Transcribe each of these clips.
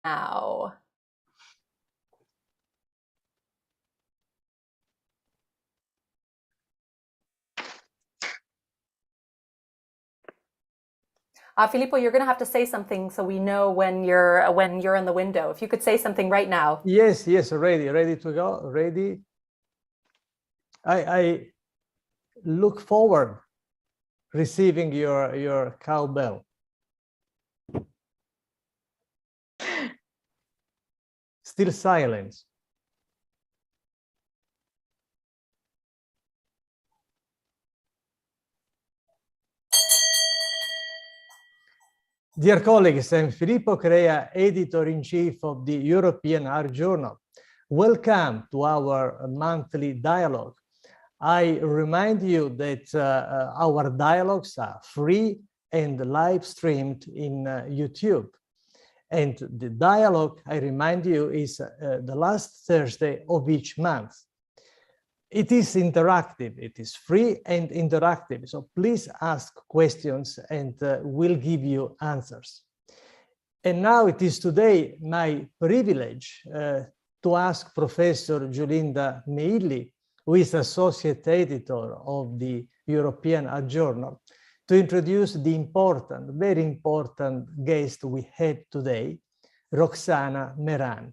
now. Filippo, you're going to have to say something so we know when you're in the window. If you could say something right now. Yes, ready to go, ready. I look forward receiving your cowbell. Still silence. Dear colleagues, I'm Filippo, Crea, Editor-in-Chief of the European Heart Journal. Welcome to our monthly dialogue. I remind you that our dialogues are free and live streamed in YouTube. And the dialogue, I remind you, is the last Thursday of each month. It is interactive, it is free and interactive. So please ask questions and we'll give you answers. And now it is today my privilege to ask Professor Julinda Mehilli, who is Associate Editor of the European Heart Journal, to introduce the important, very important guest we had today, Roxana Mehran.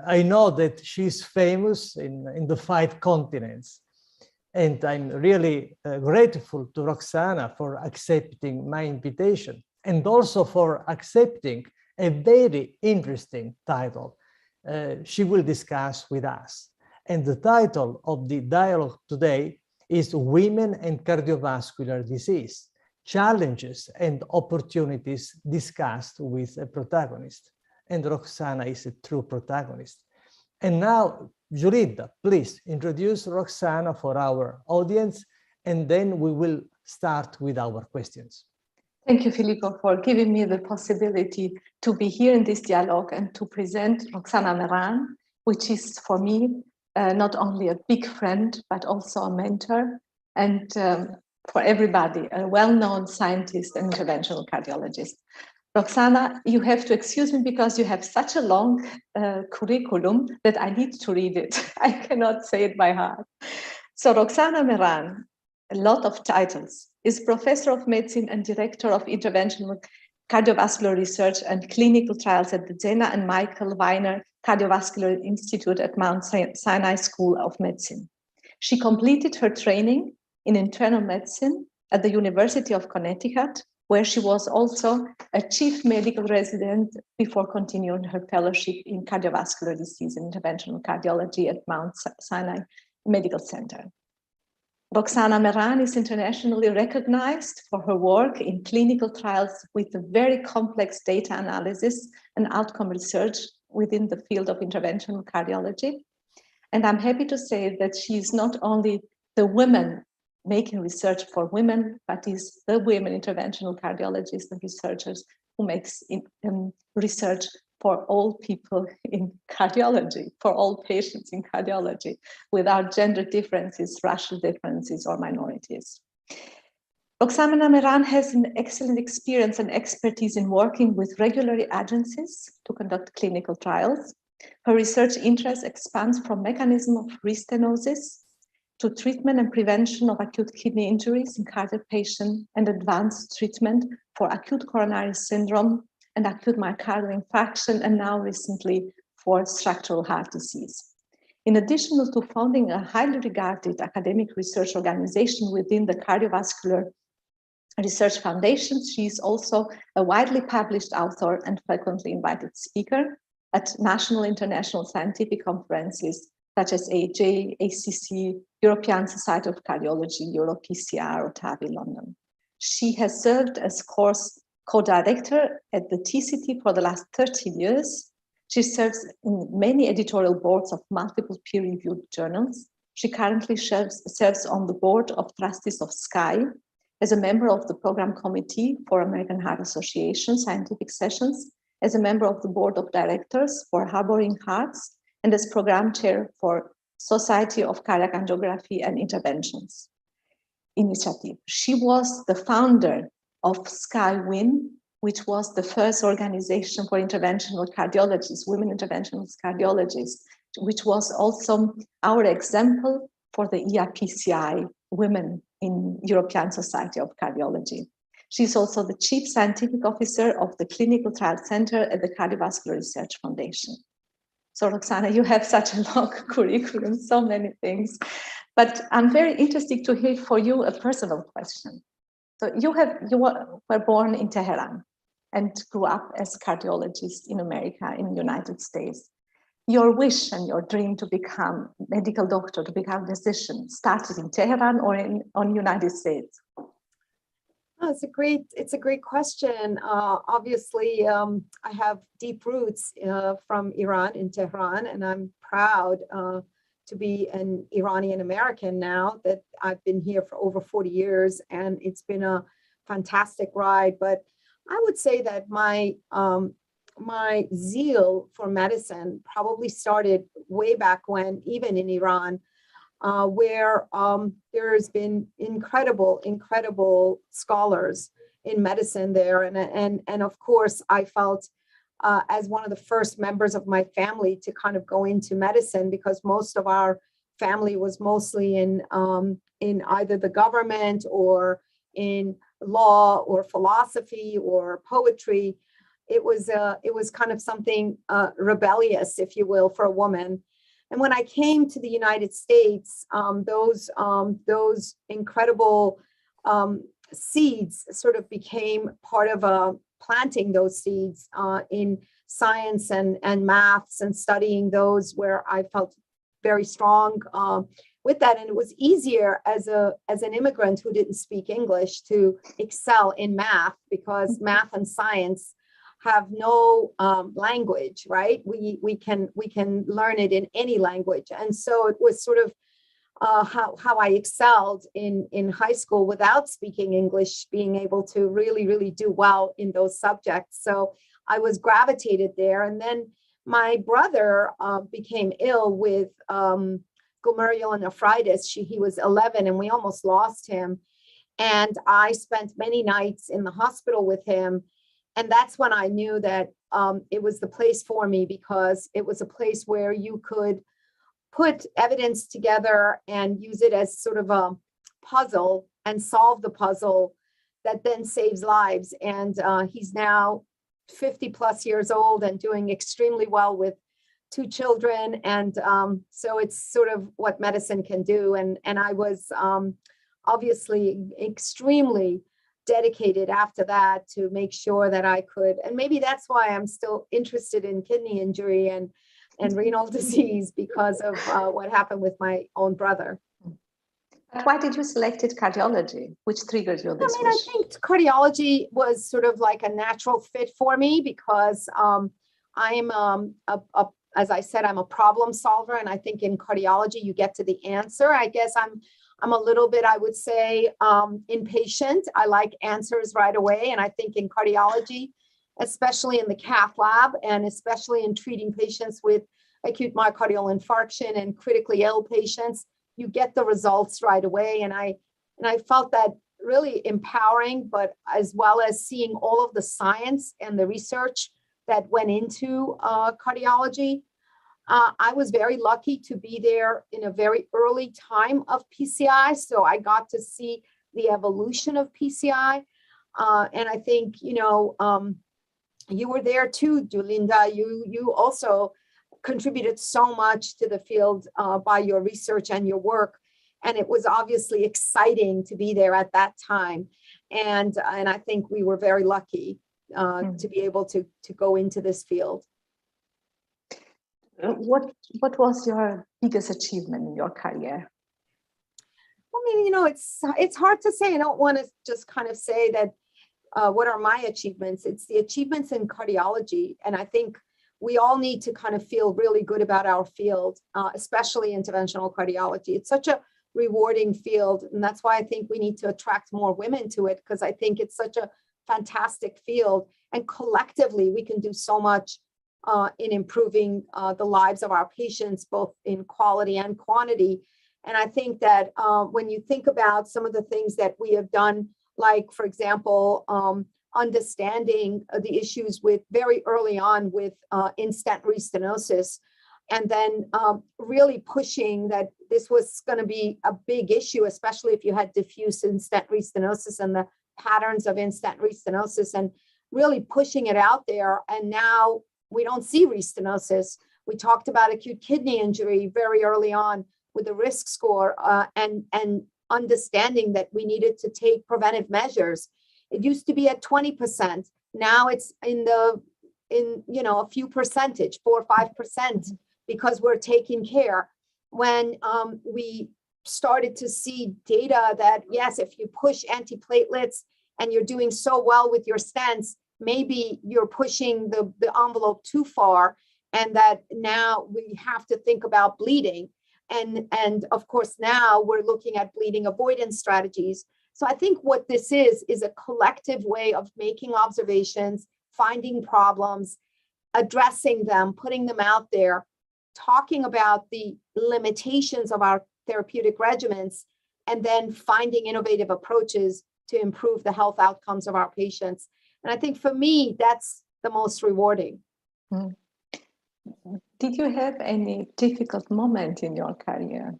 I know that she's famous in the 5 continents, and I'm really grateful to Roxana for accepting my invitation and also for accepting a very interesting title she will discuss with us. And the title of the dialogue today is Women and Cardiovascular Disease, Challenges and Opportunities Discussed with a Protagonist. And Roxana is a true protagonist. And now, Julinda, please introduce Roxana for our audience, and then we will start with our questions. Thank you, Filippo, for giving me the possibility to be here in this dialogue and to present Roxana Mehran, which is for me not only a big friend, but also a mentor, and for everybody, a well-known scientist and interventional cardiologist. Roxana, you have to excuse me because you have such a long curriculum that I need to read it. I cannot say it by heart. So Roxana Mehran, a lot of titles, is Professor of Medicine and Director of Interventional Cardiovascular Research and Clinical Trials at the Zena and Michael Weiner Cardiovascular Institute at Mount Sinai School of Medicine. She completed her training in internal medicine at the University of Connecticut, where she was also a chief medical resident before continuing her fellowship in cardiovascular disease and interventional cardiology at Mount Sinai Medical Center. Roxana Mehran is internationally recognized for her work in clinical trials with a very complex data analysis and outcome research within the field of interventional cardiology. And I'm happy to say that she is not only the woman making research for women, but is the women interventional cardiologists and researchers who makes research for all people in cardiology, for all patients in cardiology, without gender differences, racial differences, or minorities. Roxana Mehran has an excellent experience and expertise in working with regulatory agencies to conduct clinical trials. Her research interest expands from mechanism of restenosis to treatment and prevention of acute kidney injuries in cardiac patients and advanced treatment for acute coronary syndrome and acute myocardial infarction, and now recently for structural heart disease. In addition to founding a highly regarded academic research organization within the Cardiovascular Research Foundation, she is also a widely published author and frequently invited speaker at national international scientific conferences such as EHJ, ACC, European Society of Cardiology, EuroPCR, or TAVI London. She has served as course co-director at the TCT for the last 30 years. She serves in many editorial boards of multiple peer-reviewed journals. She currently serves on the board of trustees of SCAI, as a member of the program committee for American Heart Association scientific sessions, as a member of the board of directors for Harboring Hearts, and as program chair for Society of Cardiac Angiography and Interventions initiative. She was the founder of SkyWin, which was the first organization for interventional cardiologists, women interventional cardiologists, which was also our example for the ERPCI women in European Society of Cardiology. She's also the Chief Scientific Officer of the Clinical Trial Center at the Cardiovascular Research Foundation. So Roxana, you have such a long curriculum, so many things, but I'm very interested to hear for you a personal question. So you were born in Tehran and grew up as a cardiologist in America, in the United States. Your wish and your dream to become medical doctor, to become physician, started in Tehran or in United States? Oh, it's a great question. Obviously, I have deep roots from Iran, in Tehran, and I'm proud to be an Iranian American now that I've been here for over 40 years, and it's been a fantastic ride. But I would say that my zeal for medicine probably started way back when, even in Iran, where there's been incredible scholars in medicine there. And of course, I felt as one of the first members of my family to kind of go into medicine, because most of our family was mostly in either the government or in law or philosophy or poetry. It was kind of something rebellious, if you will, for a woman. And when I came to the United States, those incredible seeds sort of became part of planting those seeds in science and maths and studying those, where I felt very strong with that. And it was easier as an immigrant who didn't speak English to excel in math, because math and science have no language, right? We can learn it in any language. And so it was sort of how I excelled in high school without speaking English, being able to really do well in those subjects. So I was gravitated there. And then my brother became ill with glomerular nephritis. He was 11 and we almost lost him. And I spent many nights in the hospital with him. And that's when I knew that it was the place for me, because it was a place where you could put evidence together and use it as sort of a puzzle and solve the puzzle that then saves lives. And he's now 50 plus years old and doing extremely well with 2 children. And so it's sort of what medicine can do. And I was obviously extremely dedicated after that to make sure that I could, and maybe that's why I'm still interested in kidney injury and renal disease, because of what happened with my own brother. But why did you select cardiology? Which triggered your this wish? I think cardiology was sort of like a natural fit for me, because I'm as I said, I'm a problem solver, and I think in cardiology you get to the answer. I guess I'm a little bit, I would say, impatient. I like answers right away. And I think in cardiology, especially in the cath lab, and especially in treating patients with acute myocardial infarction and critically ill patients, you get the results right away. And I felt that really empowering, but as well as seeing all of the science and the research that went into cardiology. I was very lucky to be there in a very early time of PCI. So I got to see the evolution of PCI. And I think, you were there too, Julinda. You also contributed so much to the field by your research and your work. And it was obviously exciting to be there at that time. And I think we were very lucky to be able to go into this field. What was your biggest achievement in your career? I mean, it's hard to say. I don't want to just kind of say that what are my achievements. It's the achievements in cardiology. And I think we all need to kind of feel really good about our field, especially interventional cardiology. It's such a rewarding field. And that's why I think we need to attract more women to it, because I think it's such a fantastic field. And collectively, we can do so much in improving the lives of our patients, both in quality and quantity. And I think that when you think about some of the things that we have done, like, for example, understanding the issues with very early on with in-stent restenosis, and then really pushing that this was going to be a big issue, especially if you had diffuse in-stent restenosis and the patterns of in-stent restenosis, and really pushing it out there. And now we don't see restenosis. We talked about acute kidney injury very early on with the risk score and understanding that we needed to take preventive measures. It used to be at 20%. Now it's in a few percentage, 4 or 5%, because we're taking care. When we started to see data that, yes, if you push antiplatelets and you're doing so well with your stents, maybe you're pushing the envelope too far, and that now we have to think about bleeding. And of course, now we're looking at bleeding avoidance strategies. So I think what this is a collective way of making observations, finding problems, addressing them, putting them out there, talking about the limitations of our therapeutic regimens, and then finding innovative approaches to improve the health outcomes of our patients. And I think for me, that's the most rewarding. Mm. Did you have any difficult moment in your career?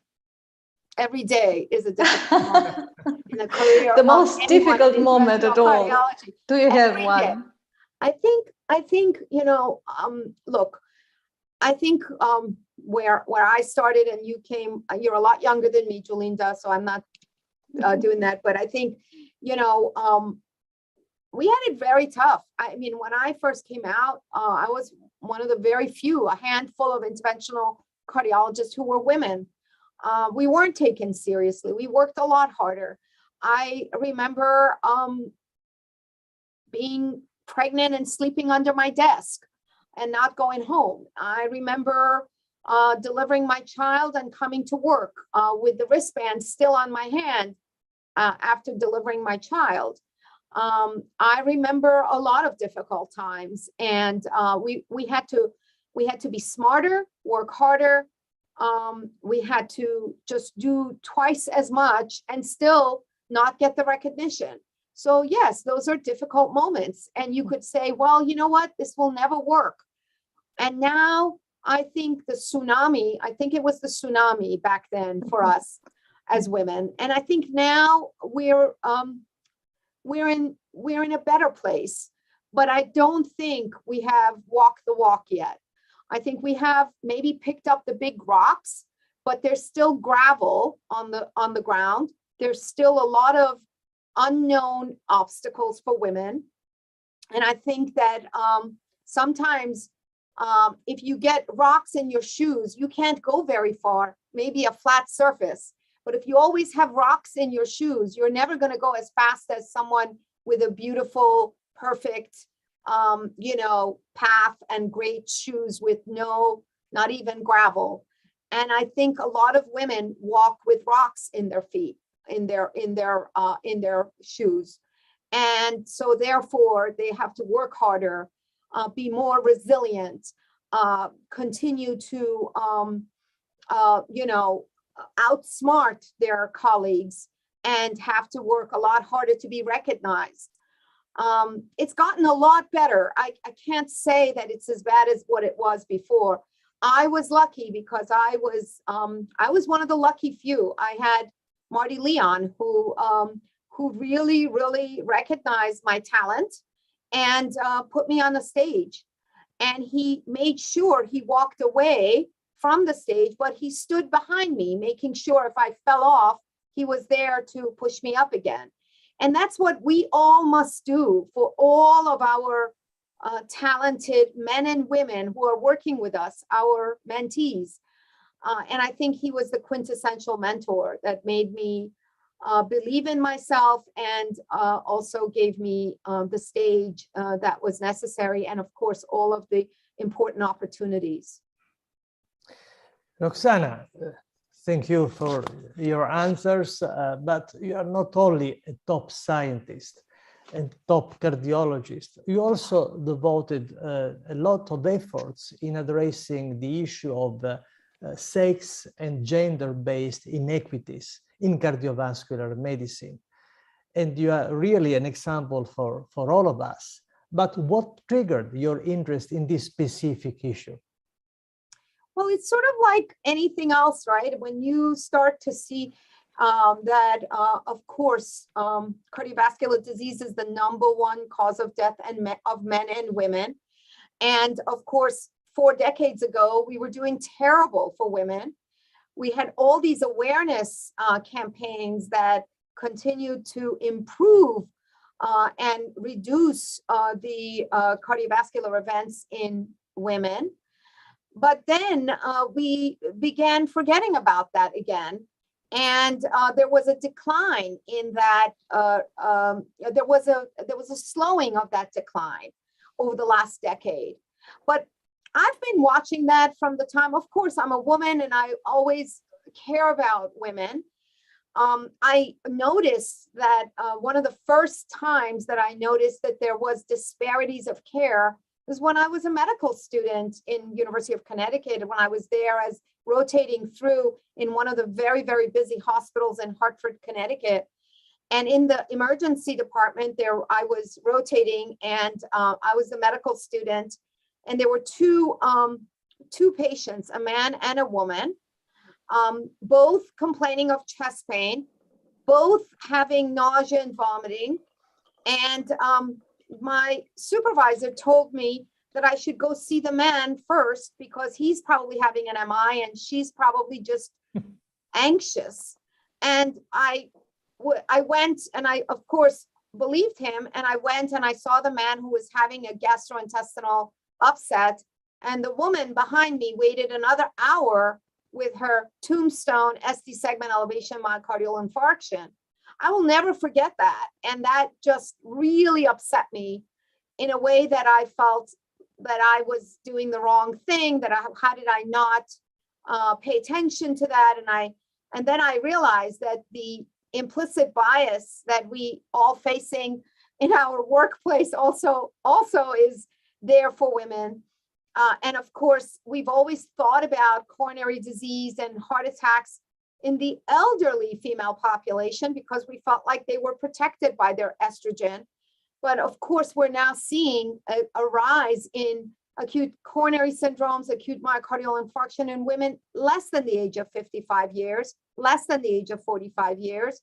Every day is a difficult moment in a career. The most difficult moment at all. Cardiology. Do you have Every one? day. I think, look, I think where I started and you came, you're a lot younger than me, Julinda, so I'm not doing that. But I think, we had it very tough. I mean, when I first came out, I was one of the very few, a handful of interventional cardiologists who were women. We weren't taken seriously. We worked a lot harder. I remember being pregnant and sleeping under my desk and not going home. I remember delivering my child and coming to work with the wristband still on my hand after delivering my child. I remember a lot of difficult times, and we had to be smarter, work harder. We had to just do twice as much and still not get the recognition. So yes, those are difficult moments. And you could say, well, you know what, this will never work. And now I think it was the tsunami back then for us as women. And I think now we're in a better place, but I don't think we have walked the walk yet. I think we have maybe picked up the big rocks, but there's still gravel on the ground. There's still a lot of unknown obstacles for women. And I think that sometimes if you get rocks in your shoes, you can't go very far, maybe a flat surface. But if you always have rocks in your shoes, you're never going to go as fast as someone with a beautiful, perfect, path and great shoes with not even gravel. And I think a lot of women walk with rocks in their feet, in their shoes. And so therefore they have to work harder, be more resilient, continue to, outsmart their colleagues, and have to work a lot harder to be recognized. It's gotten a lot better. I can't say that it's as bad as what it was before. I was lucky because I was one of the lucky few. I had Marty Leon, who really, really recognized my talent and put me on the stage. And he made sure he walked away from the stage, but he stood behind me, making sure if I fell off, he was there to push me up again. And that's what we all must do for all of our talented men and women who are working with us, our mentees. And I think he was the quintessential mentor that made me believe in myself and also gave me the stage that was necessary. And of course, all of the important opportunities. Roxana, thank you for your answers, but you are not only a top scientist and top cardiologist, you also devoted a lot of efforts in addressing the issue of sex and gender-based inequities in cardiovascular medicine. and you are really an example for all of us. But what triggered your interest in this specific issue? Well, it's sort of like anything else, right? When you start to see that, of course, cardiovascular disease is the #1 cause of death of men and women. And of course, 4 decades ago, we were doing terrible for women. We had all these awareness campaigns that continued to improve and reduce the cardiovascular events in women. But then we began forgetting about that again. And there was a decline in that, there was a slowing of that decline over the last decade. But I've been watching that from the time, of course, I'm a woman and I always care about women. I noticed that one of the first times that I noticed that there was disparities of care was when I was a medical student in University of Connecticut, when I was there as rotating through in one of the very, very busy hospitals in Hartford, Connecticut. And in the emergency department there, I was rotating and I was the medical student. And there were two patients, a man and a woman, both complaining of chest pain, both having nausea and vomiting. And my supervisor told me that I should go see the man first because he's probably having an MI and she's probably just anxious. And I went and I, of course, believed him. And I went and I saw the man who was having a gastrointestinal upset. And the woman behind me waited another hour with her tombstone ST segment elevation myocardial infarction. I will never forget that. And that just really upset me in a way that I felt that I was doing the wrong thing, that how did I not pay attention to that? And then I realized that the implicit bias that we all facing in our workplace also is there for women. And of course, we've always thought about coronary disease and heart attacks in the elderly female population because we felt like they were protected by their estrogen. But of course, we're now seeing a rise in acute coronary syndromes, acute myocardial infarction in women less than the age of 55 years, less than the age of 45 years.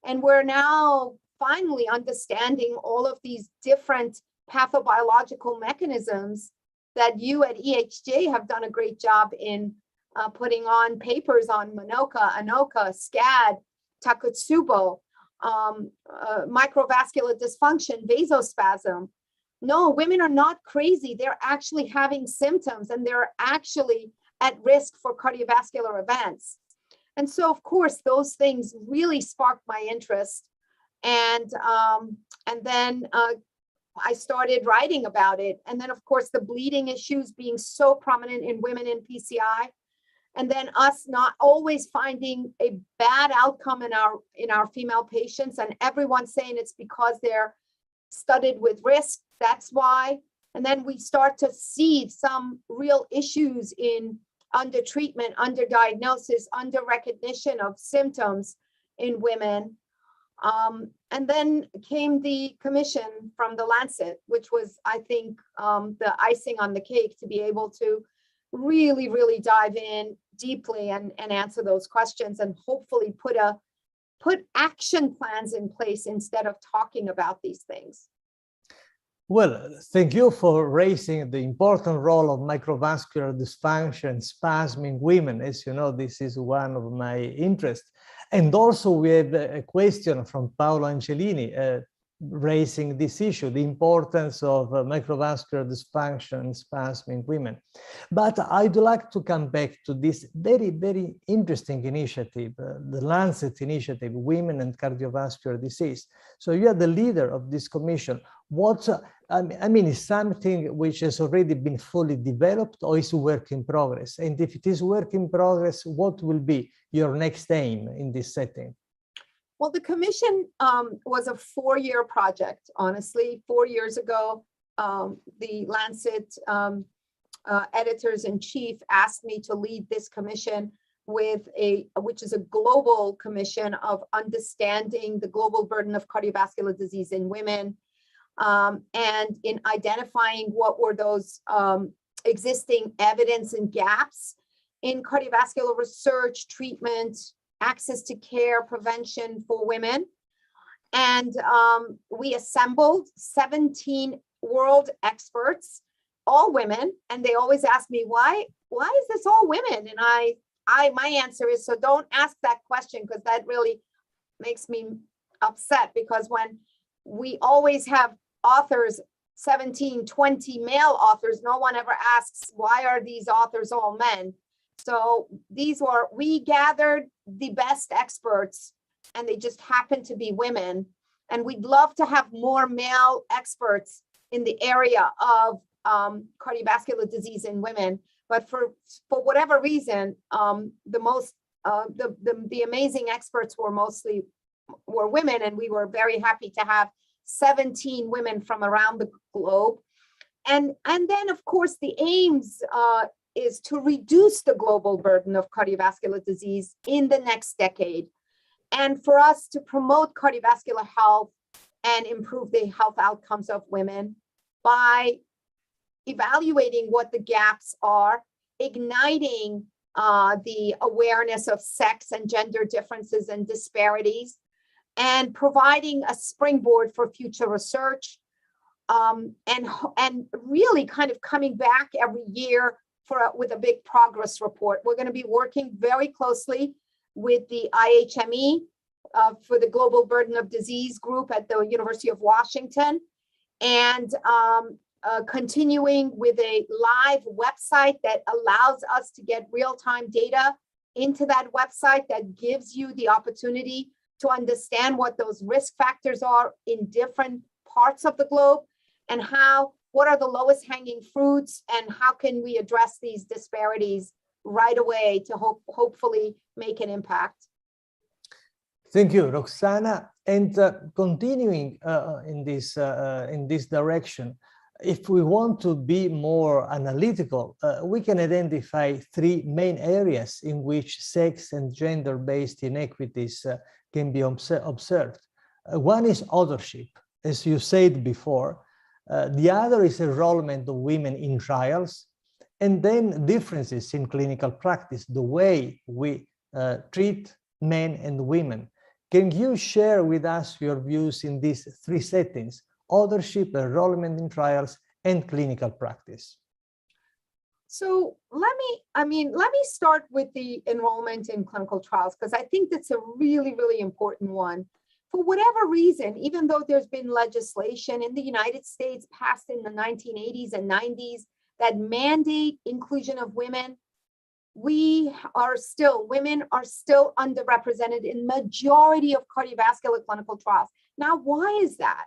And we're now finally understanding all of these different pathobiological mechanisms that you at EHJ have done a great job in putting on papers on Manoka, Anoka, SCAD, Takotsubo, microvascular dysfunction, vasospasm. No, women are not crazy. They're actually having symptoms and they're actually at risk for cardiovascular events. And so, of course, those things really sparked my interest. And then I started writing about it. And then, of course, the bleeding issues being so prominent in women in PCI. And then us not always finding a bad outcome in our female patients, and everyone saying it's because they're studded with risk. That's why. And then we start to see some real issues in under treatment, under diagnosis, under recognition of symptoms in women. And then came the commission from the Lancet, which was, I think, the icing on the cake to be able to really, really dive in deeply and answer those questions and hopefully put action plans in place instead of talking about these things. Well, thank you for raising the important role of microvascular dysfunction, spasm in women. As you know, this is one of my interests. And also we have a question from Paolo Angelini raising this issue, the importance of microvascular dysfunction and spasm in women. But I'd like to come back to this very, very interesting initiative, the Lancet initiative, Women and Cardiovascular Disease. So you are the leader of this commission. What, I mean, is something which has already been fully developed or is work in progress? And if it is work in progress, what will be your next aim in this setting? Well, the commission was a 4-year project, honestly. 4 years ago, the Lancet editors-in-chief asked me to lead this commission which is a global commission of understanding the global burden of cardiovascular disease in women, and in identifying what were those existing evidence and gaps in cardiovascular research, treatment, access to care, prevention for women. And we assembled 17 world experts, all women, and they always ask me, why is this all women? And my answer is, so don't ask that question, because that really makes me upset, because when we always have authors, 17, 20 male authors, no one ever asks, why are these authors all men? So we gathered the best experts, and they just happen to be women. And we'd love to have more male experts in the area of cardiovascular disease in women. But for whatever reason, the amazing experts were women, and we were very happy to have 17 women from around the globe. And then, of course, the aims is to reduce the global burden of cardiovascular disease in the next decade, and for us to promote cardiovascular health and improve the health outcomes of women by evaluating what the gaps are, igniting the awareness of sex and gender differences and disparities, and providing a springboard for future research, and really kind of coming back every year with a big progress report. We're going to be working very closely with the IHME for the Global Burden of Disease group at the University of Washington, and continuing with a live website that allows us to get real-time data into that website that gives you the opportunity to understand what those risk factors are in different parts of the globe, and what are the lowest hanging fruits, and how can we address these disparities right away to hopefully make an impact. Thank you, Roxana. And continuing in this direction, if we want to be more analytical, we can identify three main areas in which sex and gender-based inequities can be observed. One is authorship, as you said before. The other is enrollment of women in trials, and then differences in clinical practice, the way we treat men and women. Can you share with us your views in these three settings: authorship, enrollment in trials, and clinical practice? So let me start with the enrollment in clinical trials, because I think that's a really, really important one. For whatever reason, even though there's been legislation in the United States passed in the 1980s and 90s that mandate inclusion of women, women are still underrepresented in majority of cardiovascular clinical trials. Now, why is that?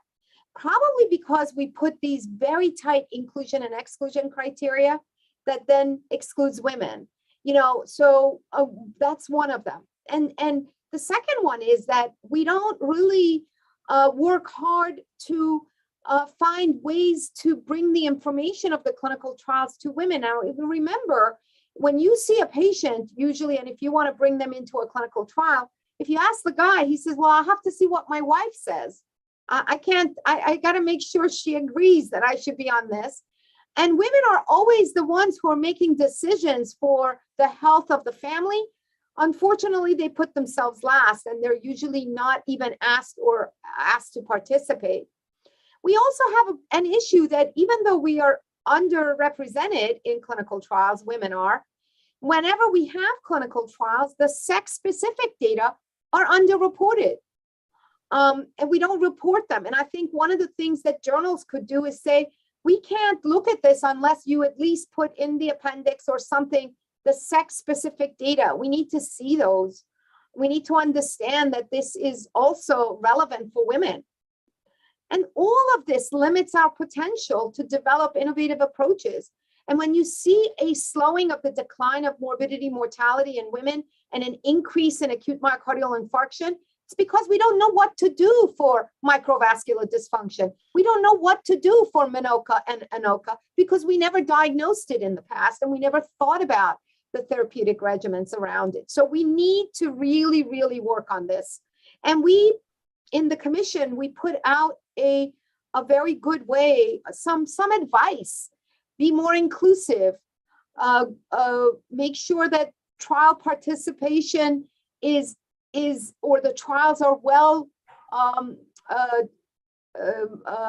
Probably because we put these very tight inclusion and exclusion criteria that then excludes women. So that's one of them. And the second one is that we don't really work hard to find ways to bring the information of the clinical trials to women. Now, if you remember, when you see a patient, usually, and if you want to bring them into a clinical trial, if you ask the guy, he says, well, I'll have to see what my wife says. I got to make sure she agrees that I should be on this. And women are always the ones who are making decisions for the health of the family. Unfortunately, they put themselves last, and they're usually not even asked to participate. We also have an issue that even though we are underrepresented in clinical trials, women are, whenever we have clinical trials, the sex-specific data are underreported. And we don't report them. And I think one of the things that journals could do is say, we can't look at this unless you at least put in the appendix or something the sex-specific data. We need to see those. We need to understand that this is also relevant for women. And all of this limits our potential to develop innovative approaches. And when you see a slowing of the decline of morbidity, mortality in women and an increase in acute myocardial infarction, it's because we don't know what to do for microvascular dysfunction. We don't know what to do for MINOCA and ANOCA because we never diagnosed it in the past, and we never thought about the therapeutic regimens around it. So we need to really, really work on this. And we, in the commission, we put out a very good way, some advice, be more inclusive, make sure that trial participation is or the trials are well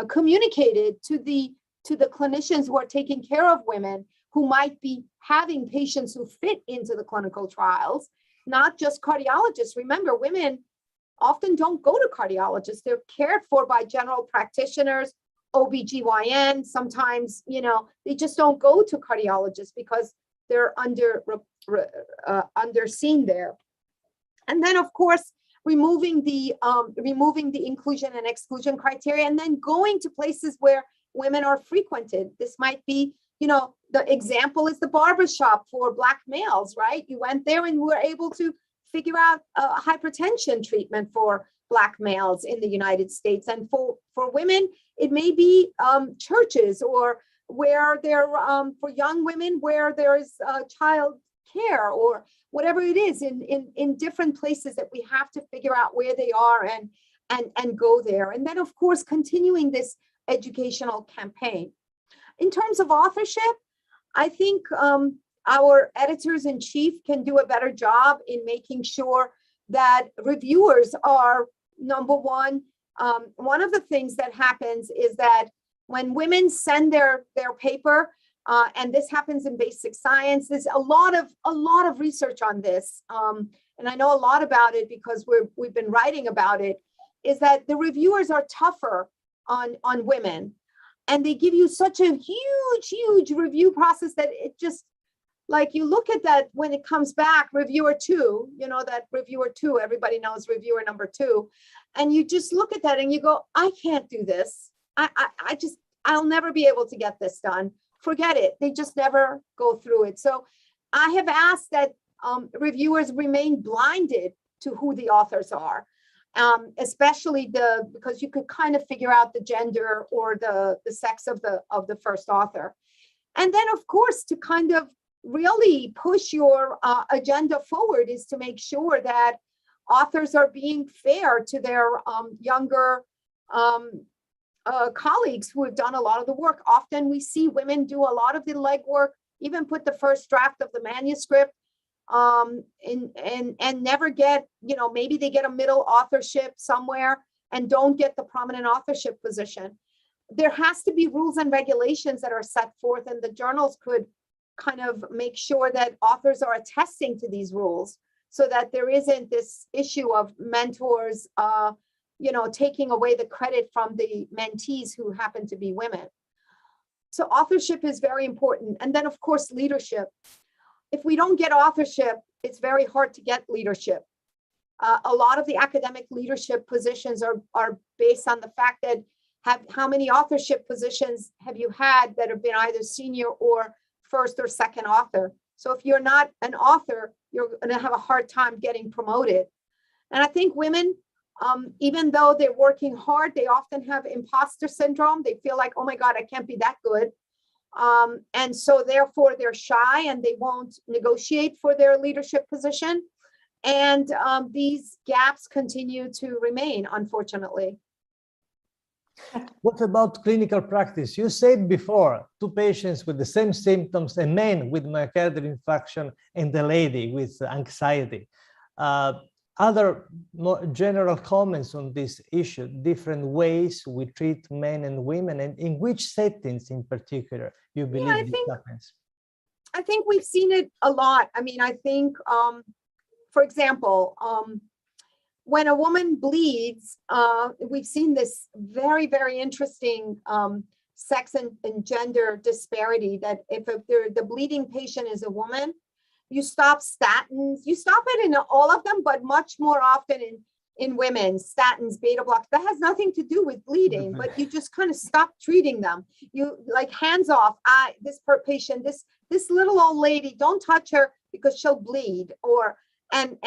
communicated to the clinicians who are taking care of women who might be having patients who fit into the clinical trials, not just cardiologists. Remember, women often don't go to cardiologists. They're cared for by general practitioners, OBGYN. Sometimes, you know, they just don't go to cardiologists because they're underseen there. And then, of course, removing the inclusion and exclusion criteria, and then going to places where women are frequented. This might be, you know, the example is the barbershop for Black males, right? You went there and were able to figure out hypertension treatment for Black males in the United States. And for women, it may be churches, or where there, for young women, where there's child care, or whatever it is, in different places that we have to figure out where they are and go there. And then, of course, continuing this educational campaign. In terms of authorship, I think our editors-in-chief can do a better job in making sure that reviewers are, number one. One of the things that happens is that when women send their paper, and this happens in basic science, there's a lot of research on this, and I know a lot about it because we've been writing about it, is that the reviewers are tougher on women, and they give you such a huge review process that it just, like, you look at that when it comes back, reviewer 2, you know, that reviewer 2, everybody knows reviewer number 2, and you just look at that and you go, I can't do this. I'll never be able to get this done. Forget it. They just never go through it. So I have asked that reviewers remain blinded to who the authors are, especially because you could kind of figure out the gender or the sex of the first author. And then, of course, to kind of really push your agenda forward is to make sure that authors are being fair to their younger colleagues who have done a lot of the work. Often we see women do a lot of the legwork, even put the first draft of the manuscript, and never get, you know, maybe they get a middle authorship somewhere and don't get the prominent authorship position. There has to be rules and regulations that are set forth, and the journals could kind of make sure that authors are attesting to these rules, so that there isn't this issue of mentors, you know, taking away the credit from the mentees who happen to be women. So authorship is very important. And then, of course, leadership. If we don't get authorship, it's very hard to get leadership. A lot of the academic leadership positions are based on the fact that how many authorship positions have you had that have been either senior or first or second author. So if you're not an author, you're going to have a hard time getting promoted. And I think women, even though they're working hard, they often have imposter syndrome. They feel like, oh my God, I can't be that good. And so therefore they're shy and they won't negotiate for their leadership position. And these gaps continue to remain, unfortunately. What about clinical practice? You said before, 2 patients with the same symptoms, a man with myocardial infarction and a lady with anxiety. Other more general comments on this issue, different ways we treat men and women, and in which settings in particular you believe this happens? I think we've seen it a lot. I mean, I think, for example, when a woman bleeds, we've seen this very, very interesting sex and gender disparity, that if the bleeding patient is a woman, you stop statins. You stop it in all of them, but much more often in women, statins, beta blockers. That has nothing to do with bleeding, but you just kind of stop treating them. You like hands off. This patient, this little old lady, don't touch her because she'll bleed. Or and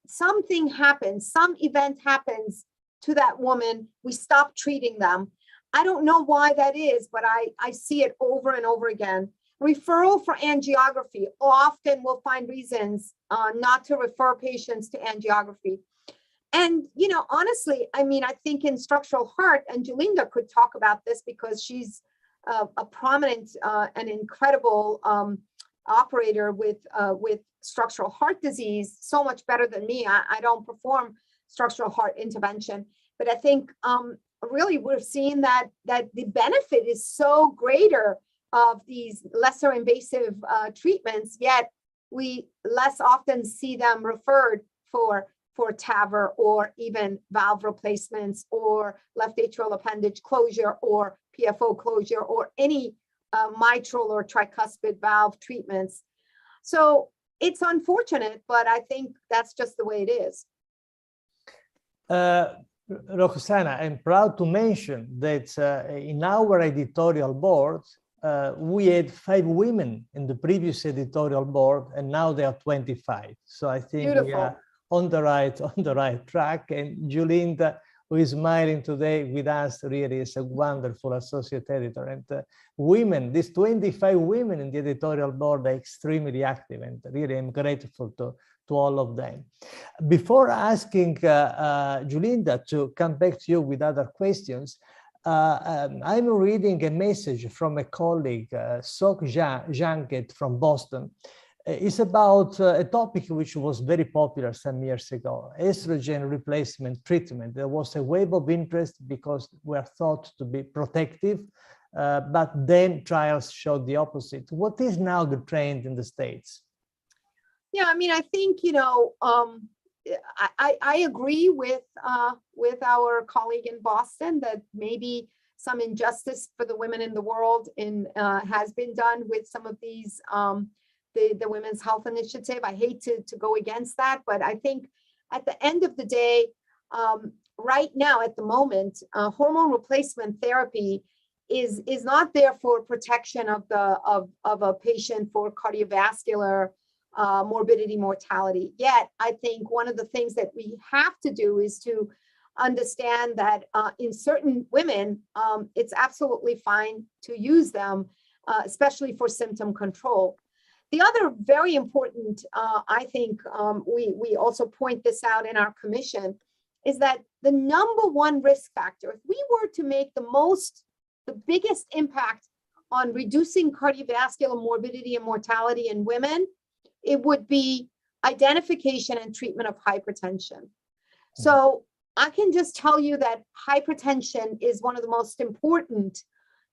something happens, some event happens to that woman. We stop treating them. I don't know why that is, but I see it over and over again. Referral for angiography. Often we'll find reasons not to refer patients to angiography. And, you know, honestly, I mean, I think in structural heart, and Julinda could talk about this because she's a prominent and incredible operator with structural heart disease, so much better than me. I don't perform structural heart intervention, but I think really we're seeing that the benefit is so greater of these lesser invasive treatments, yet we less often see them referred for TAVR or even valve replacements or left atrial appendage closure or PFO closure or any mitral or tricuspid valve treatments. So it's unfortunate, but I think that's just the way it is. Roxana, I'm proud to mention that in our editorial board, we had 5 women in the previous editorial board, and now there are 25. So I think Beautiful. We are on the right track. And Julinda, who is smiling today with us, really is a wonderful associate editor. And women, these 25 women in the editorial board are extremely active, and really I'm grateful to all of them. Before asking Julinda to come back to you with other questions, I'm reading a message from a colleague, Sok Janket from Boston. It's about a topic which was very popular some years ago, estrogen replacement treatment. There was a wave of interest because we're thought to be protective, but then trials showed the opposite. What is now the trend in the States? Yeah, I mean, I think, you know, I agree with our colleague in Boston that maybe some injustice for the women in the world has been done with some of these the Women's Health Initiative. I hate to go against that, but I think at the end of the day, right now at the moment, hormone replacement therapy is not there for protection of a patient for cardiovascular morbidity, mortality. Yet, I think one of the things that we have to do is to understand that in certain women, it's absolutely fine to use them, especially for symptom control. The other very important, I think we also point this out in our commission, is that the #1 risk factor, if we were to make the biggest impact on reducing cardiovascular morbidity and mortality in women, it would be identification and treatment of hypertension. So I can just tell you that hypertension is one of the most important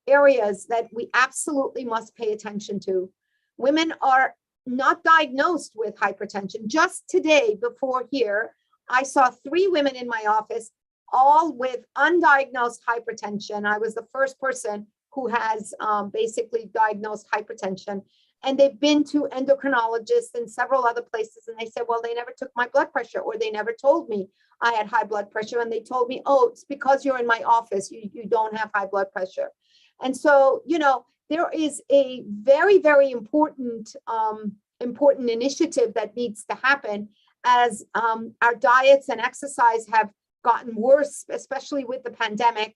areas that we absolutely must pay attention to. Women are not diagnosed with hypertension. Just today before here, I saw 3 women in my office, all with undiagnosed hypertension. I was the first person who has basically diagnosed hypertension. And they've been to endocrinologists and several other places. And they said, well, they never took my blood pressure, or they never told me I had high blood pressure. And they told me, oh, it's because you're in my office, you don't have high blood pressure. And so, you know, there is a very, very important initiative that needs to happen as our diets and exercise have gotten worse, especially with the pandemic.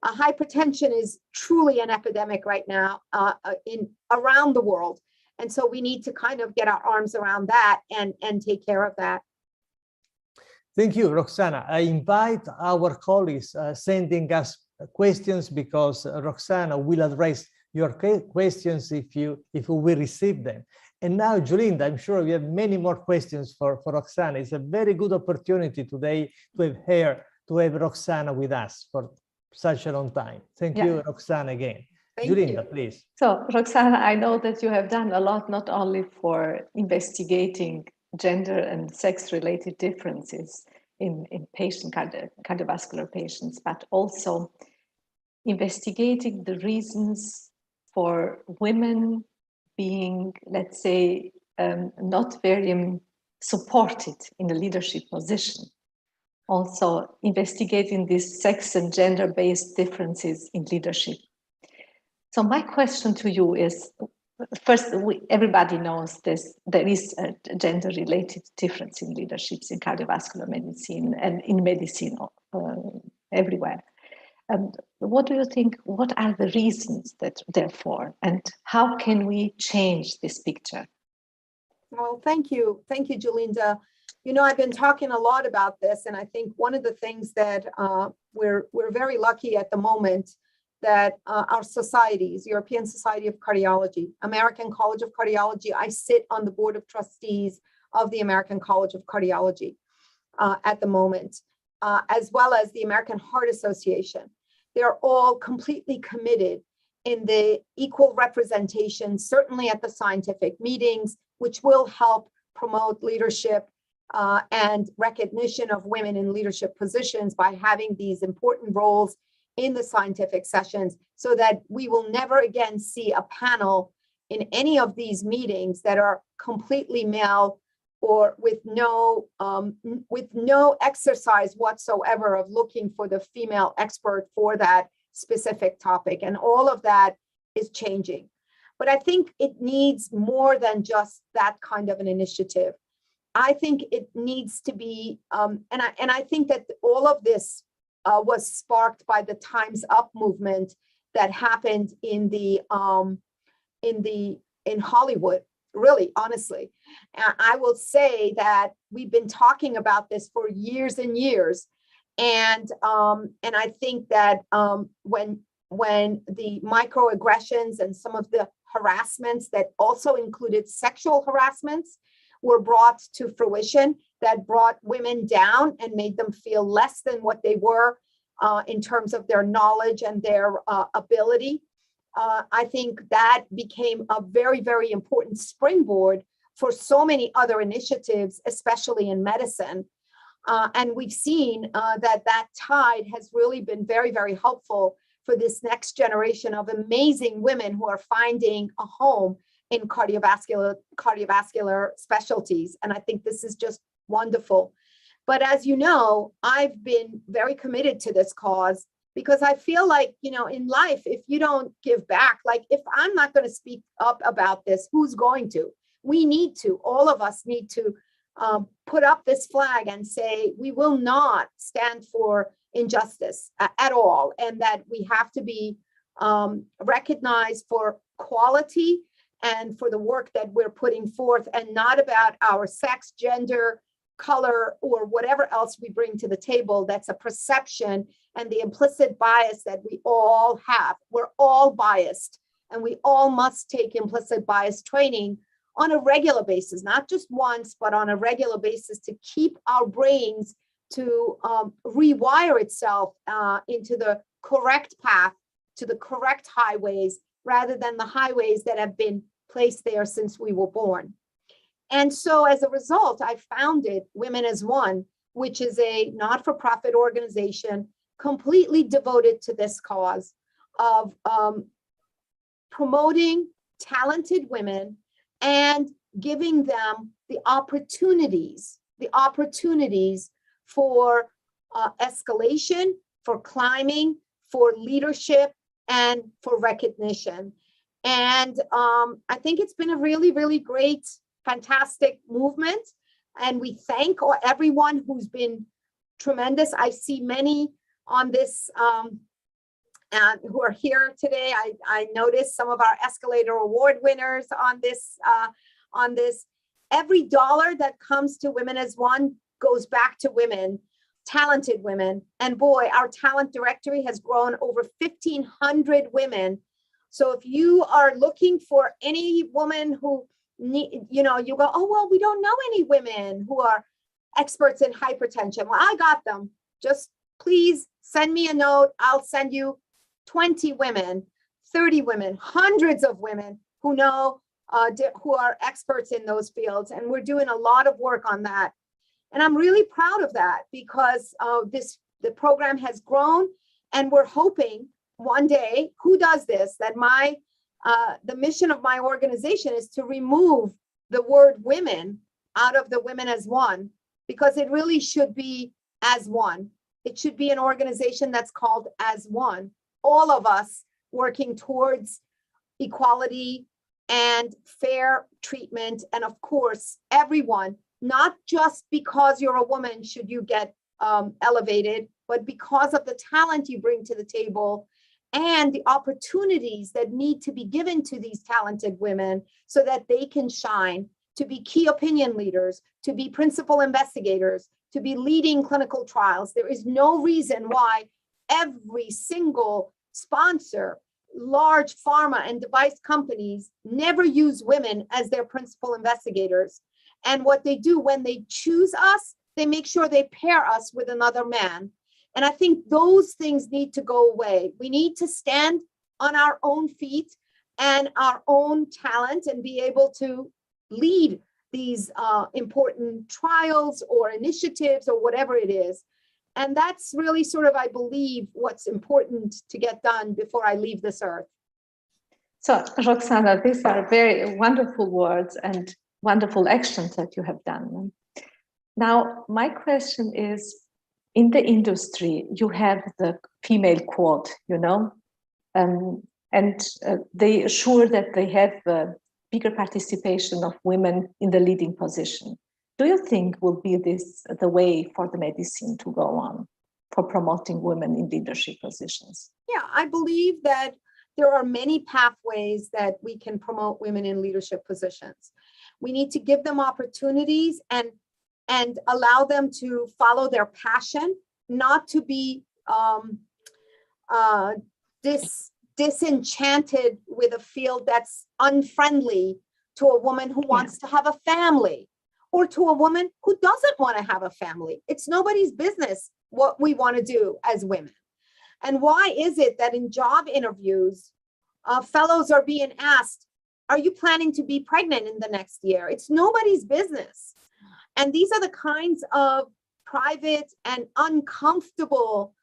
Hypertension is truly an epidemic right now around the world. And so we need to kind of get our arms around that and take care of that. Thank you, Roxana. I invite our colleagues sending us questions, because Roxana will address your questions if we receive them. And now, Julinda, I'm sure we have many more questions for Roxana. It's a very good opportunity today to have Roxana with us for such a long time. Thank you, Roxana, again. Thank Julinda, you. please. So, Roxana, I know that you have done a lot, not only for investigating gender and sex-related differences in cardiovascular patients, but also investigating the reasons for women being, let's say, not very supported in a leadership position. Also investigating these sex and gender-based differences in leadership. So my question to you is, first, everybody knows this, there is a gender-related difference in leaderships in cardiovascular medicine and in medicine everywhere. And what do you think, what are the reasons that therefore, and how can we change this picture? Well, thank you. Thank you, Julinda. You know, I've been talking a lot about this, and I think one of the things that we're very lucky at the moment that our societies, European Society of Cardiology, American College of Cardiology, I sit on the board of trustees of the American College of Cardiology at the moment, as well as the American Heart Association. They're all completely committed in the equal representation, certainly at the scientific meetings, which will help promote leadership and recognition of women in leadership positions by having these important roles in the scientific sessions, so that we will never again see a panel in any of these meetings that are completely male or with no exercise whatsoever of looking for the female expert for that specific topic. And all of that is changing. But I think it needs more than just that kind of an initiative. I think it needs to be, and I think that all of this was sparked by the Time's Up movement that happened in Hollywood. Really, honestly, I will say that we've been talking about this for years and years, and I think that when the microaggressions and some of the harassments that also included sexual harassments were brought to fruition, that brought women down and made them feel less than what they were in terms of their knowledge and their ability. I think that became a very, very important springboard for so many other initiatives, especially in medicine. And we've seen that tide has really been very, very helpful for this next generation of amazing women who are finding a home in cardiovascular specialties. And I think this is just wonderful. But as you know, I've been very committed to this cause, because I feel like, you know, in life, if you don't give back, like if I'm not going to speak up about this, who's going to? We need to, all of us need to put up this flag and say, we will not stand for injustice at all. And that we have to be recognized for quality and for the work that we're putting forth, and not about our sex, gender, color, or whatever else we bring to the table. That's a perception and the implicit bias that we all have. We're all biased, and we all must take implicit bias training on a regular basis, not just once, but on a regular basis, to keep our brains to rewire itself into the correct path, to the correct highways, rather than the highways that have been placed there since we were born. And so as a result, I founded Women as One, which is a not-for-profit organization completely devoted to this cause of promoting talented women and giving them the opportunities for escalation, for climbing, for leadership, and for recognition. And I think it's been a really, really great, fantastic movement. And we thank everyone who's been tremendous. I see many on this who are here today. I noticed some of our Escalator Award winners on this. Every dollar that comes to Women as One goes back to women, talented women. And boy, our talent directory has grown over 1,500 women. So if you are looking for any woman who need, you go, oh, well, we don't know any women who are experts in hypertension. Well, I got them. Just please send me a note. I'll send you 20 women, 30 women, hundreds of women who know, who are experts in those fields. And we're doing a lot of work on that. And I'm really proud of that, because the program has grown, and we're hoping one day, who does this, that the mission of my organization is to remove the word women out of the Women as One, because it really should be as one. It should be an organization that's called As One. All of us working towards equality and fair treatment. And of course, everyone, not just because you're a woman should you get elevated, but because of the talent you bring to the table and the opportunities that need to be given to these talented women so that they can shine, to be key opinion leaders, to be principal investigators, to be leading clinical trials. There is no reason why every single sponsor, large pharma and device companies never use women as their principal investigators. And what they do when they choose us, they make sure they pair us with another man. And I think those things need to go away. We need to stand on our own feet and our own talent and be able to lead these important trials or initiatives or whatever it is. And that's really sort of, I believe, what's important to get done before I leave this earth. So, Roxana, these are very wonderful words and wonderful actions that you have done. Now, my question is, in the industry, you have the female quote, you know, and they assure that they have bigger participation of women in the leading position. Do you think will be this the way for the medicine to go on for promoting women in leadership positions? Yeah, I believe that there are many pathways that we can promote women in leadership positions. We need to give them opportunities and allow them to follow their passion, not to be disenchanted with a field that's unfriendly to a woman who wants to have a family, or to a woman who doesn't want to have a family. It's nobody's business what we want to do as women. And why is it that in job interviews, fellows are being asked, are you planning to be pregnant in the next year? It's nobody's business. And these are the kinds of private and uncomfortable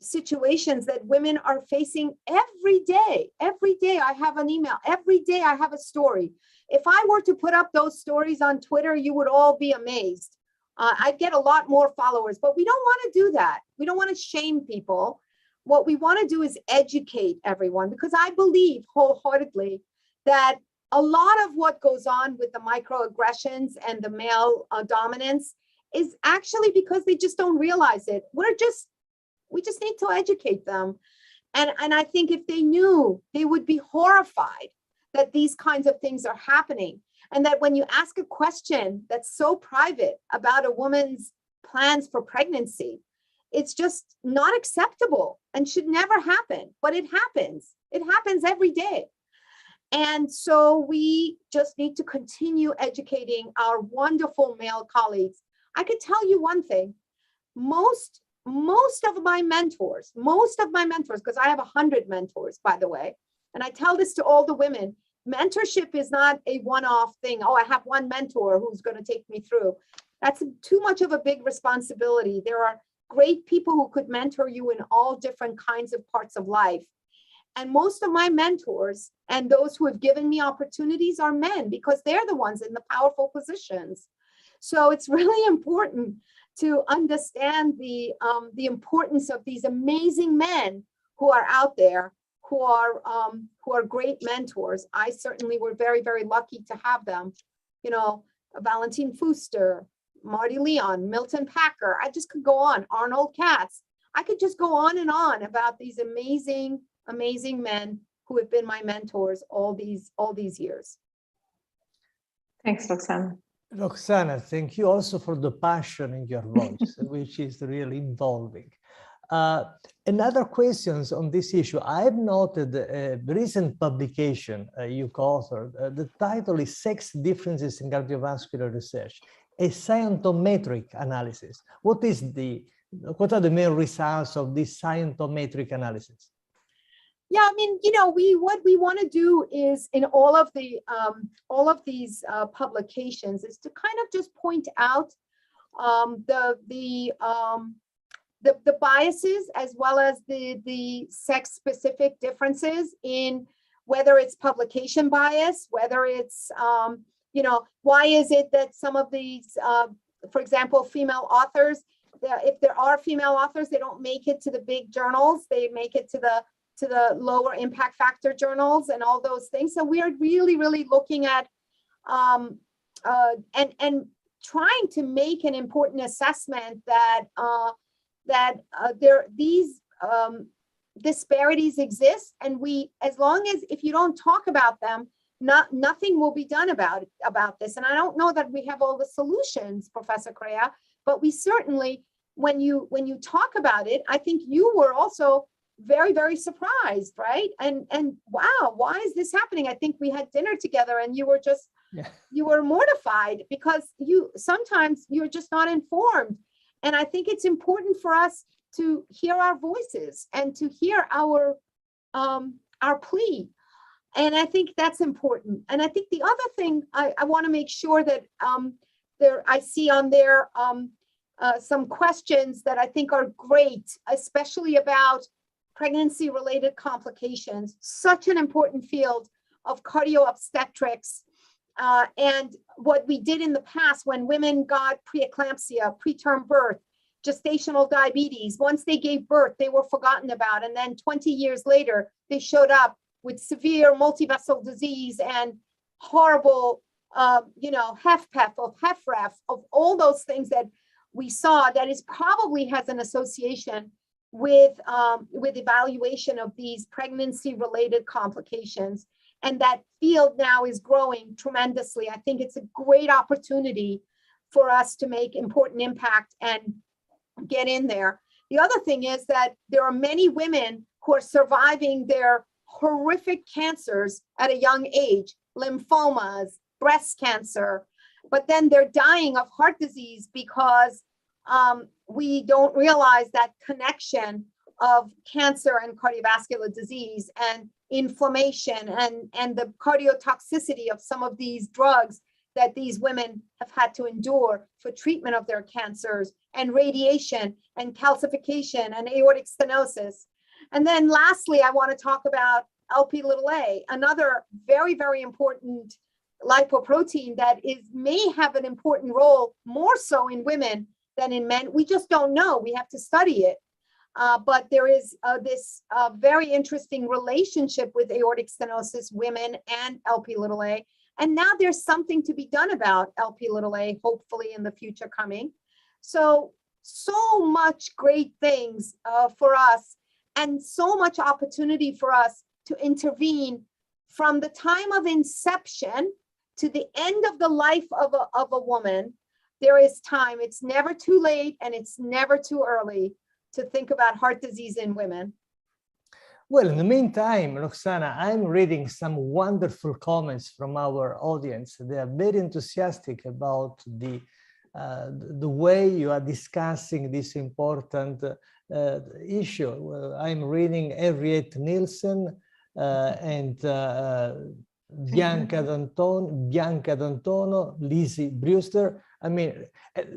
situations that women are facing every day. Every day I have an email. Every day I have a story. If I were to put up those stories on Twitter, you would all be amazed. I'd get a lot more followers, but we don't want to do that. We don't want to shame people. What we want to do is educate everyone, because I believe wholeheartedly that a lot of what goes on with the microaggressions and the male dominance is actually because they just don't realize it. We just need to educate them. And I think if they knew, they would be horrified that these kinds of things are happening. And that when you ask a question that's so private about a woman's plans for pregnancy, it's just not acceptable and should never happen. But it happens. It happens every day. And so we just need to continue educating our wonderful male colleagues. I could tell you one thing, most of my mentors, because I have 100 mentors, by the way, and I tell this to all the women, mentorship is not a one-off thing. Oh, I have one mentor who's going to take me through. That's too much of a big responsibility. There are great people who could mentor you in all different kinds of parts of life. And most of my mentors and those who have given me opportunities are men, because they're the ones in the powerful positions. So it's really important to understand the importance of these amazing men who are out there, who are great mentors. I certainly were very, very lucky to have them. You know, Valentine Fuster, Marty Leon, Milton Packer. I just could go on. Arnold Katz. I could just go on and on about these amazing men who have been my mentors all these years. Thanks, Roxana. Roxana, thank you also for the passion in your voice, which is really involving. Another questions on this issue. I've noted a recent publication you co-authored. The title is Sex Differences in Cardiovascular Research, a scientometric analysis. What are the main results of this scientometric analysis? Yeah, I mean, you know, what we want to do is in all of these publications is to kind of just point out the biases as well as the sex-specific differences in whether it's publication bias, whether it's you know, why is it that some of these, for example, female authors, if there are female authors, they don't make it to the big journals, they make it to the lower impact factor journals and all those things. So we are really, really looking at and trying to make an important assessment that these disparities exist, and as long as if you don't talk about them, nothing will be done about this. And I don't know that we have all the solutions, Professor Crea, but we certainly, when you talk about it, I think you were also very, very surprised, right? And wow, why is this happening? I think we had dinner together and you were just, you were mortified because sometimes you're just not informed. And I think it's important for us to hear our voices and to hear our plea. And I think that's important. And I think the other thing I want to make sure that I see on there some questions that I think are great, especially about pregnancy-related complications, such an important field of cardio-obstetrics. And what we did in the past when women got preeclampsia, preterm birth, gestational diabetes, once they gave birth, they were forgotten about. And then 20 years later, they showed up with severe multivessel disease and horrible, HFpEF, of HFrEF, of all those things that we saw that is probably has an association with evaluation of these pregnancy-related complications. And that field now is growing tremendously. I think it's a great opportunity for us to make important impact and get in there. The other thing is that there are many women who are surviving their horrific cancers at a young age, lymphomas, breast cancer, but then they're dying of heart disease because we don't realize that connection of cancer and cardiovascular disease and inflammation and the cardiotoxicity of some of these drugs that these women have had to endure for treatment of their cancers, and radiation and calcification and aortic stenosis. And then lastly, I want to talk about Lp(a), another very, very important lipoprotein that may have an important role more so in women than in men. We just don't know. We have to study it. But there is this very interesting relationship with aortic stenosis, women, and Lp(a). And now there's something to be done about Lp(a), hopefully in the future coming. So much great things for us, and so much opportunity for us to intervene from the time of inception to the end of the life of a woman. There is time. It's never too late and it's never too early to think about heart disease in women. Well, in the meantime, Roxana, I'm reading some wonderful comments from our audience. They are very enthusiastic about the way you are discussing this important issue. I'm reading Henriette Nielsen and Bianca D'Antono, Lizzie Brewster. I mean,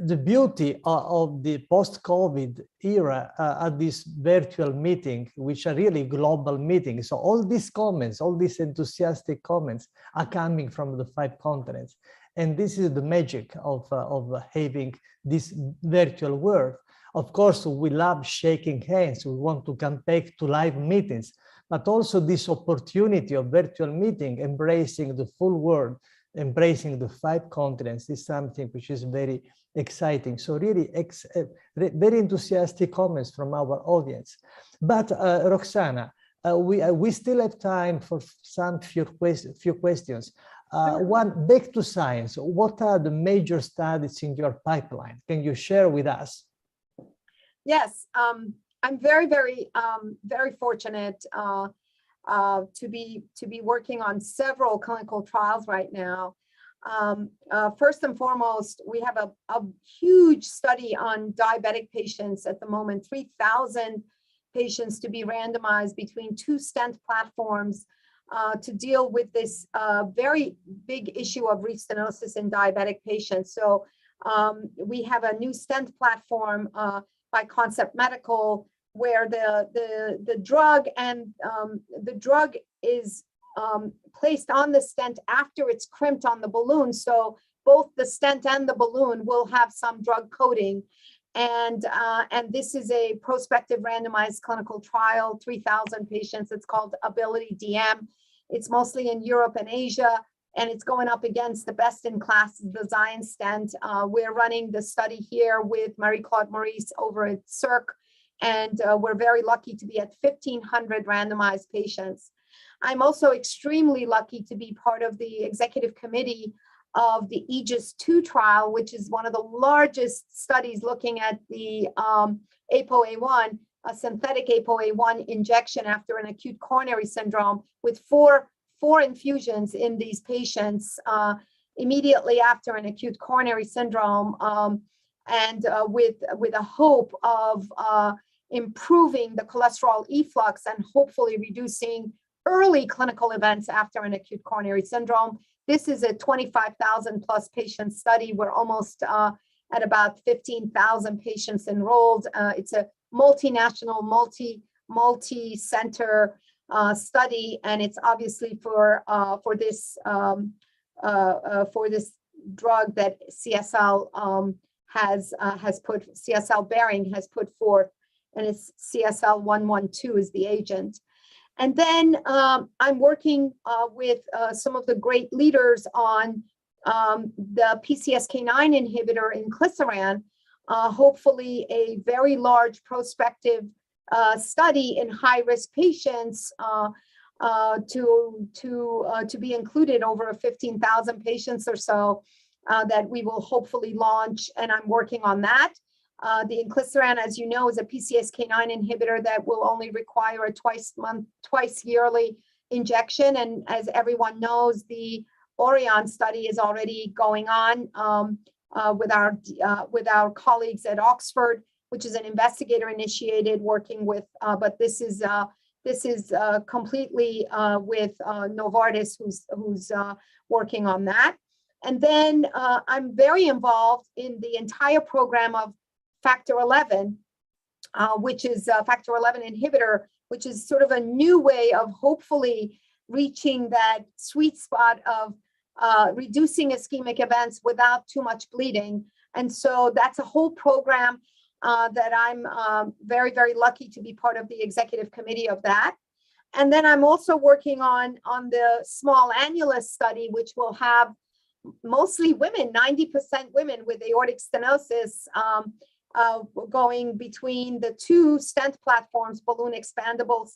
the beauty of the post-COVID era at this virtual meeting, which are really global meetings. So all these comments, all these enthusiastic comments are coming from the 5 continents. And this is the magic of having this virtual world. Of course, we love shaking hands. We want to come back to live meetings, but also this opportunity of virtual meeting, embracing the full world, embracing the 5 continents is something which is very exciting. So really very enthusiastic comments from our audience. But Roxana, we still have time for few questions. One, back to science. What are the major studies in your pipeline? Can you share with us? Yes, I'm very, very, very fortunate to be working on several clinical trials right now. First and foremost, we have a huge study on diabetic patients at the moment, 3,000 patients to be randomized between 2 stent platforms to deal with this very big issue of restenosis in diabetic patients. So we have a new stent platform by Concept Medical, where the drug is placed on the stent after it's crimped on the balloon. So both the stent and the balloon will have some drug coating. And this is a prospective randomized clinical trial, 3,000 patients. It's called Ability DM. It's mostly in Europe and Asia. and it's going up against the best in class design stent. We're running the study here with Marie-Claude Maurice over at CIRC, and we're very lucky to be at 1,500 randomized patients. I'm also extremely lucky to be part of the executive committee of the EHJ 2 trial, which is one of the largest studies looking at the ApoA1, a synthetic ApoA1 injection after an acute coronary syndrome, with four infusions in these patients immediately after an acute coronary syndrome, and with a hope of improving the cholesterol efflux and hopefully reducing early clinical events after an acute coronary syndrome. This is a 25,000 plus patient study. We're almost at about 15,000 patients enrolled. It's a multinational, multi-center study, and it's obviously for this drug that CSL CSL Behring has put forth, and it's CSL 112 is the agent. And then I'm working with some of the great leaders on the PCSK9 inhibitor inclisiran, hopefully a very large prospective study in high-risk patients to be included over 15,000 patients or so that we will hopefully launch, and I'm working on that. The inclisiran, as you know, is a PCSK9 inhibitor that will only require a twice yearly injection. And as everyone knows, the Orion study is already going on with our colleagues at Oxford, which is an investigator-initiated working with, but this is completely with Novartis, who's working on that. And then I'm very involved in the entire program of Factor 11, which is a Factor 11 inhibitor, which is sort of a new way of hopefully reaching that sweet spot of reducing ischemic events without too much bleeding. And so that's a whole program that I'm very, very lucky to be part of the executive committee of that. And then I'm also working on the small annulus study, which will have mostly women, 90% women with aortic stenosis, going between the two stent platforms, balloon expandable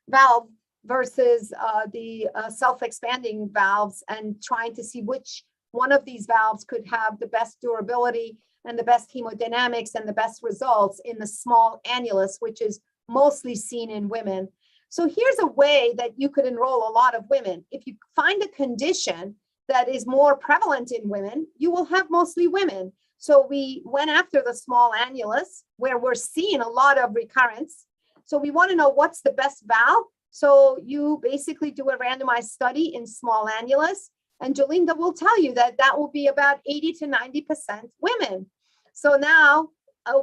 valve versus the self-expanding valves, and trying to see which one of these valves could have the best durability and the best hemodynamics and the best results in the small annulus, which is mostly seen in women. So here's a way that you could enroll a lot of women. If you find a condition that is more prevalent in women, you will have mostly women. So we went after the small annulus, where we're seeing a lot of recurrence. So we want to know what's the best valve. So you basically do a randomized study in small annulus, and Julinda will tell you that that will be about 80 to 90% women. So now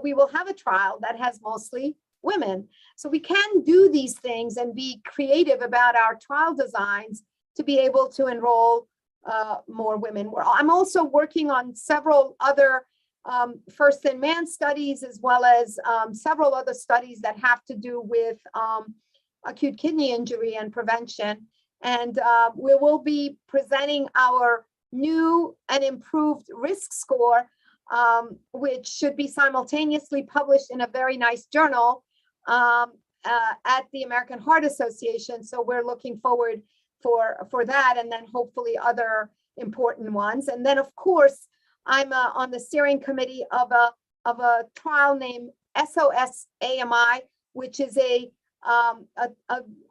we will have a trial that has mostly women. So we can do these things and be creative about our trial designs to be able to enroll more women. I'm also working on several other first-in-man studies, as well as several other studies that have to do with acute kidney injury and prevention. And we will be presenting our new and improved risk score, which should be simultaneously published in a very nice journal at the American Heart Association. So we're looking forward for that, and then hopefully other important ones. And then, of course, I'm on the steering committee of a trial named SOS-AMI, which is a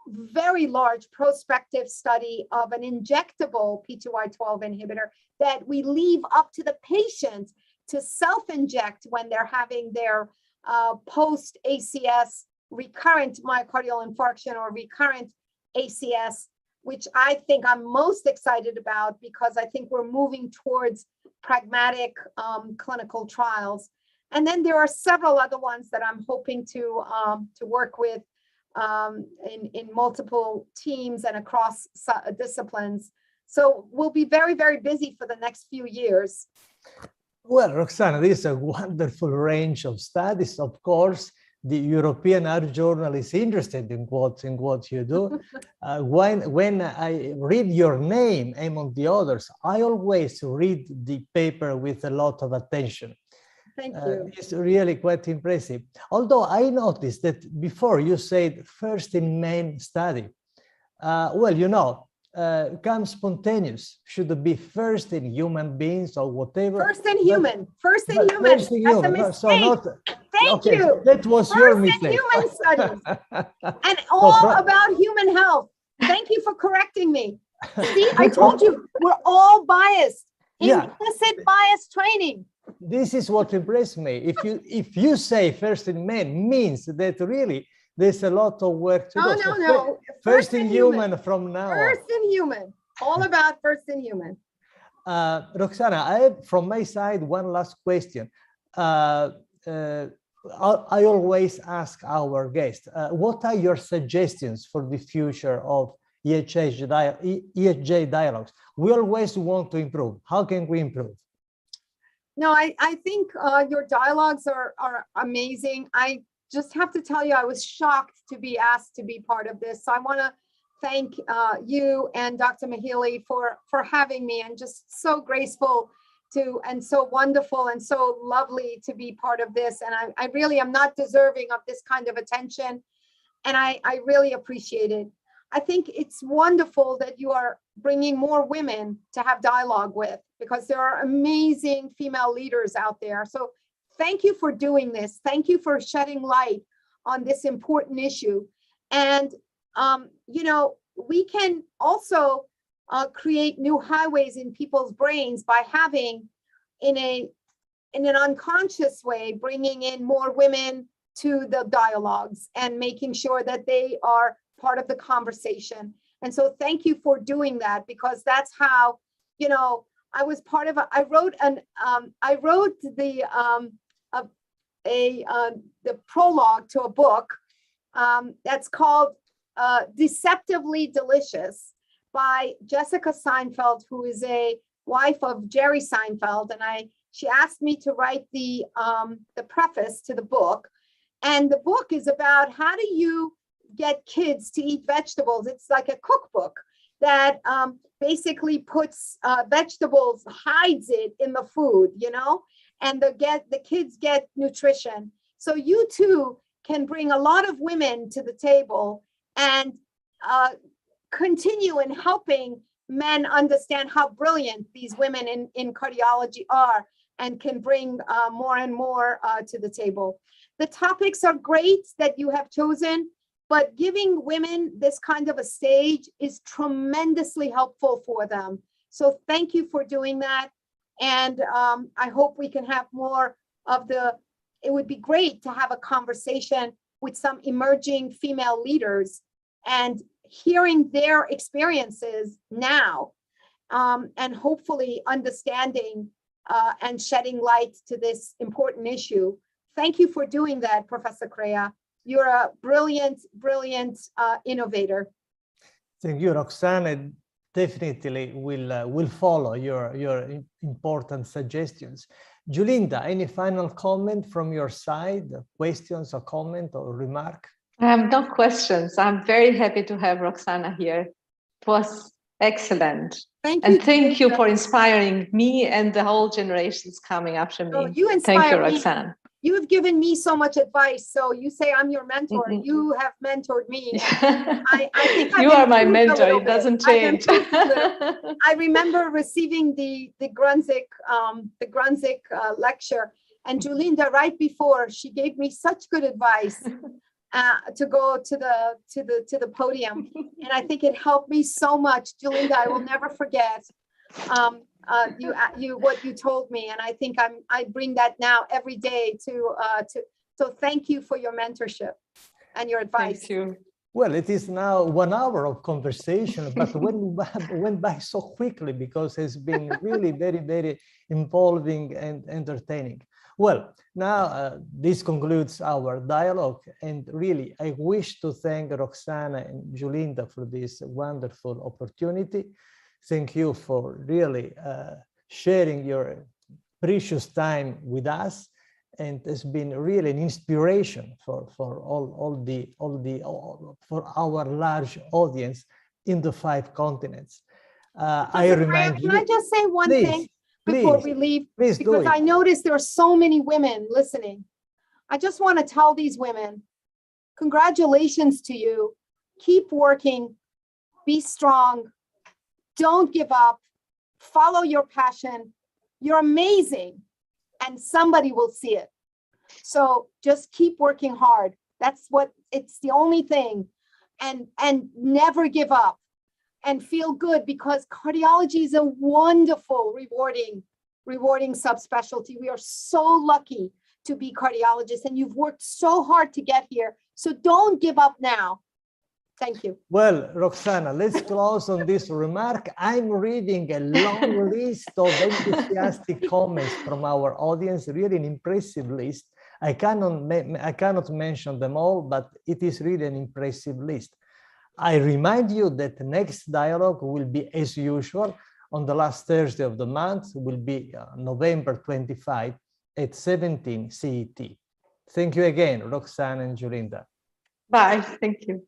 very large prospective study of an injectable P2Y12 inhibitor that we leave up to the patient to self-inject when they're having their post-ACS recurrent myocardial infarction or recurrent ACS, which I think I'm most excited about, because I think we're moving towards pragmatic clinical trials. And then there are several other ones that I'm hoping to work with in multiple teams and across disciplines. So we'll be very, very busy for the next few years. Well, Roxana, this is a wonderful range of studies. Of course, the European Heart Journal is interested in what you do. When I read your name among the others, I always read the paper with a lot of attention. Thank you. It's really quite impressive. Although I noticed that before you said first in man study. Well, you know, comes spontaneous, should be first in human beings or whatever. First in human, first in human. First in That's human. a mistake. So not, Thank okay, you. that was First your in mistake. human studies and all about human health. Thank you for correcting me. See, I told you, we're all biased. Yeah. Implicit bias training. This is what impressed me. If you say first in man means that really there's a lot of work to do. No, no. First in human from now on. First in human. All about first in human. Roxana, I have from my side one last question. I always ask our guests, what are your suggestions for the future of EHJ Dialogues? We always want to improve. How can we improve? No, I think your dialogues are amazing. I just have to tell you, I was shocked to be asked to be part of this. So I want to thank you and Dr. Mehilli for having me, and just so graceful to, and so wonderful and so lovely to be part of this. And I really am not deserving of this kind of attention. And I really appreciate it. I think it's wonderful that you are bringing more women to have dialogue with, because there are amazing female leaders out there. So thank you for doing this. Thank you for shedding light on this important issue. And, you know, we can also create new highways in people's brains by having, in an unconscious way, bringing in more women to the dialogues and making sure that they are part of the conversation. And so thank you for doing that, because that's how, you know, I was part of I wrote the prologue to a book that's called Deceptively Delicious by Jessica Seinfeld, who is a wife of Jerry Seinfeld. And she asked me to write the preface to the book. And the book is about how do you get kids to eat vegetables. It's like a cookbook that basically puts vegetables, hides it in the food, you know, and the kids get nutrition. So you too can bring a lot of women to the table and continue in helping men understand how brilliant these women in cardiology are, and can bring more and more to the table. The topics are great that you have chosen, but giving women this kind of a stage is tremendously helpful for them. So thank you for doing that. And I hope we can have more of it would be great to have a conversation with some emerging female leaders and hearing their experiences now, and hopefully understanding and shedding light to this important issue. Thank you for doing that, Professor Crea. You're a brilliant, brilliant innovator. Thank you, Roxana. Definitely will follow your important suggestions. Julinda, any final comment from your side? Questions or comment or remark? I have no questions. I'm very happy to have Roxana here. It was excellent. Thank you. And thank you for inspiring me and the whole generations coming after me. Oh, you inspire thank you, me. Roxana. You have given me so much advice. So you say I'm your mentor. Mm-hmm. You have mentored me. I think you are my mentor. It doesn't change. I remember receiving the Grunzig lecture, and Julinda, right before, she gave me such good advice to go to the podium, and I think it helped me so much. Julinda, I will never forget. What you told me, and I think I bring that now every day so thank you for your mentorship and your advice. Thank you. Well, it is now 1 hour of conversation, but went by so quickly because it's been really very, very involving and entertaining. Well, now this concludes our dialogue, and really I wish to thank Roxana and Julinda for this wonderful opportunity. Thank you for really sharing your precious time with us. and has been really an inspiration for our large audience in the 5 continents. I remind Can I just say one thing before we leave? Please do Because it. I noticed there are so many women listening. I just want to tell these women, congratulations to you. Keep working, be strong, don't give up, follow your passion. You're amazing, and somebody will see it. So just keep working hard. That's what, it's the only thing. And never give up and feel good, because cardiology is a wonderful, rewarding subspecialty. We are so lucky to be cardiologists, and you've worked so hard to get here. So don't give up now. Thank you. Well, Roxana, let's close on this remark. I'm reading a long list of enthusiastic comments from our audience, really an impressive list. I cannot mention them all, but it is really an impressive list. I remind you that the next dialogue will be, as usual, on the last Thursday of the month, will be November 25 at 17 CET. Thank you again, Roxana and Julinda. Bye. Thank you.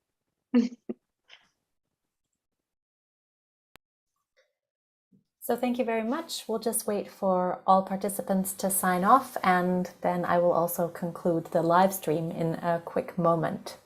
So thank you very much. We'll just wait for all participants to sign off, and then I will also conclude the live stream in a quick moment.